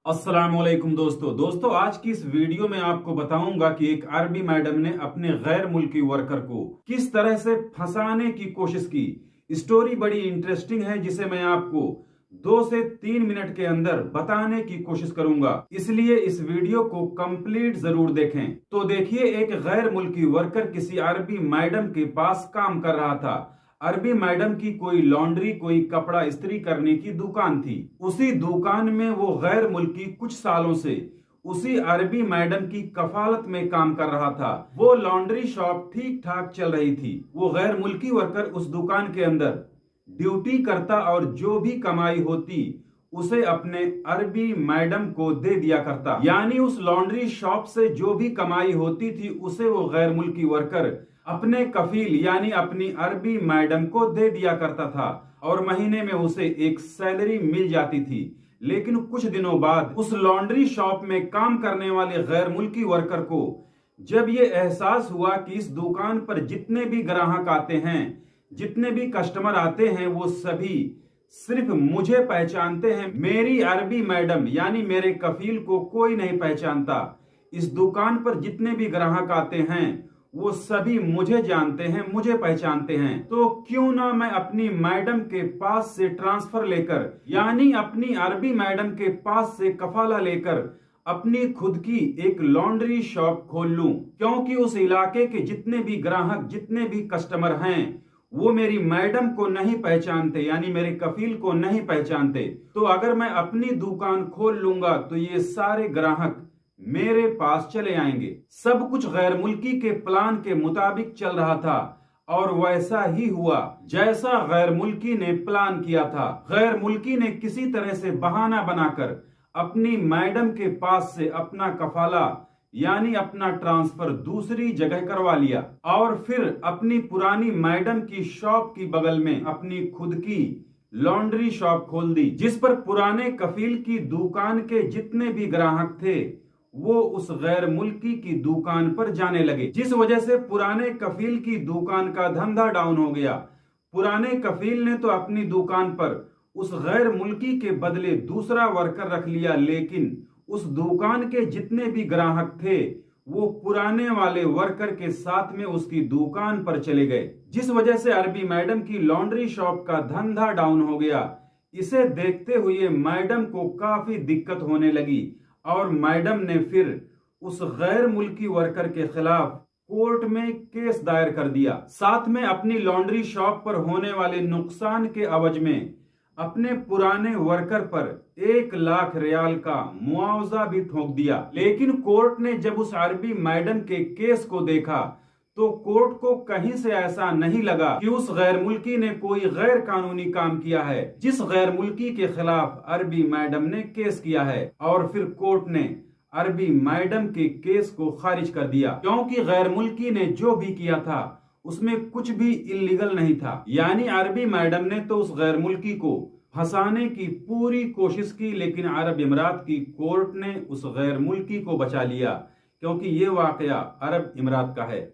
अस्सलामुअलैकुम दोस्तों आज की इस वीडियो में आपको बताऊंगा कि एक अरबी मैडम ने अपने गैर मुल्की वर्कर को किस तरह से फंसाने की कोशिश की। स्टोरी बड़ी इंटरेस्टिंग है जिसे मैं आपको 2 से 3 मिनट के अंदर बताने की कोशिश करूंगा, इसलिए इस वीडियो को कंप्लीट जरूर देखें। तो देखिए, एक गैर मुल्की वर्कर किसी अरबी मैडम के पास काम कर रहा था। अरबी मैडम की कोई लॉन्ड्री, कोई कपड़ा इस्त्री करने की दुकान थी। उसी दुकान में वो गैर मुल्की कुछ सालों से उसी अरबी मैडम की कफालत में काम कर रहा था। वो लॉन्ड्री शॉप ठीक ठाक चल रही थी। वो गैर मुल्की वर्कर उस दुकान के अंदर ड्यूटी करता और जो भी कमाई होती उसे अपने अरबी मैडम को दे दिया करता। यानी उस लॉन्ड्री शॉप से जो भी कमाई होती थी उसे वो गैर मुल्की वर्कर अपने कफील यानी अपनी अरबी मैडम को दे दिया करता था और महीने में उसे एक सैलरी मिल जाती थी। लेकिन कुछ दिनों बाद उस लॉन्ड्री शॉप में काम करने वाले गैर मुल्की वर्कर को जब ये एहसास हुआ कि इस दुकान पर जितने भी ग्राहक आते हैं, जितने भी कस्टमर आते हैं, वो सभी सिर्फ मुझे पहचानते हैं, मेरी अरबी मैडम यानी मेरे कफील को कोई नहीं पहचानता। इस दुकान पर जितने भी ग्राहक आते हैं वो सभी मुझे जानते हैं, मुझे पहचानते हैं। तो क्यों ना मैं अपनी मैडम के पास से ट्रांसफर लेकर यानी अपनी अरबी मैडम के पास से कफाला लेकर अपनी खुद की एक लॉन्ड्री शॉप खोल लूं, क्योंकि उस इलाके के जितने भी ग्राहक, जितने भी कस्टमर हैं वो मेरी मैडम को नहीं पहचानते यानी मेरे कफील को नहीं पहचानते। तो अगर मैं अपनी दुकान खोल लूंगा तो ये सारे ग्राहक मेरे पास चले आएंगे। सब कुछ गैर मुल्की के प्लान के मुताबिक चल रहा था और वैसा ही हुआ जैसा गैर मुल्की ने प्लान किया था। गैर मुल्की ने किसी तरह से बहाना बनाकर अपनी मैडम के पास से अपना कफाला यानी अपना ट्रांसफर दूसरी जगह करवा लिया और फिर अपनी पुरानी मैडम की शॉप की बगल में अपनी खुद की लॉन्ड्री शॉप खोल दी, जिस पर पुराने कफील की दुकान के जितने भी ग्राहक थे वो उस गैर मुल्की की दुकान पर जाने लगे, जिस वजह से पुराने कफील की दुकान का धंधा डाउन हो गया। पुराने कफील ने तो अपनी दुकान पर उस गैर मुल्की के बदले दूसरा वर्कर रख लिया, लेकिन उस दुकान के जितने भी ग्राहक थे वो पुराने वाले वर्कर के साथ में उसकी दुकान पर चले गए, जिस वजह से अरबी मैडम की लॉन्ड्री शॉप का धंधा डाउन हो गया। इसे देखते हुए मैडम को काफी दिक्कत होने लगी और मैडम ने फिर उस गैर मुल्की वर्कर के खिलाफ कोर्ट में केस दायर कर दिया। साथ में अपनी लॉन्ड्री शॉप पर होने वाले नुकसान के अवज में अपने पुराने वर्कर पर 1 लाख रियाल का मुआवजा भी ठोक दिया। लेकिन कोर्ट ने जब उस अरबी मैडम के केस को देखा तो कोर्ट को कहीं से ऐसा नहीं लगा कि उस गैर मुल्की ने कोई गैर कानूनी काम किया है जिस गैर मुल्की के खिलाफ अरबी मैडम ने केस किया है। और फिर कोर्ट ने अरबी मैडम के केस को खारिज कर दिया, क्योंकि गैर मुल्की ने जो भी किया था उसमें कुछ भी इल्लीगल नहीं था। यानी अरबी मैडम ने तो उस गैर मुल्की को फंसाने की पूरी कोशिश की, लेकिन अरब इमरात की कोर्ट ने उस गैर मुल्की को बचा लिया, क्योंकि ये वाकया अरब इमरात का है।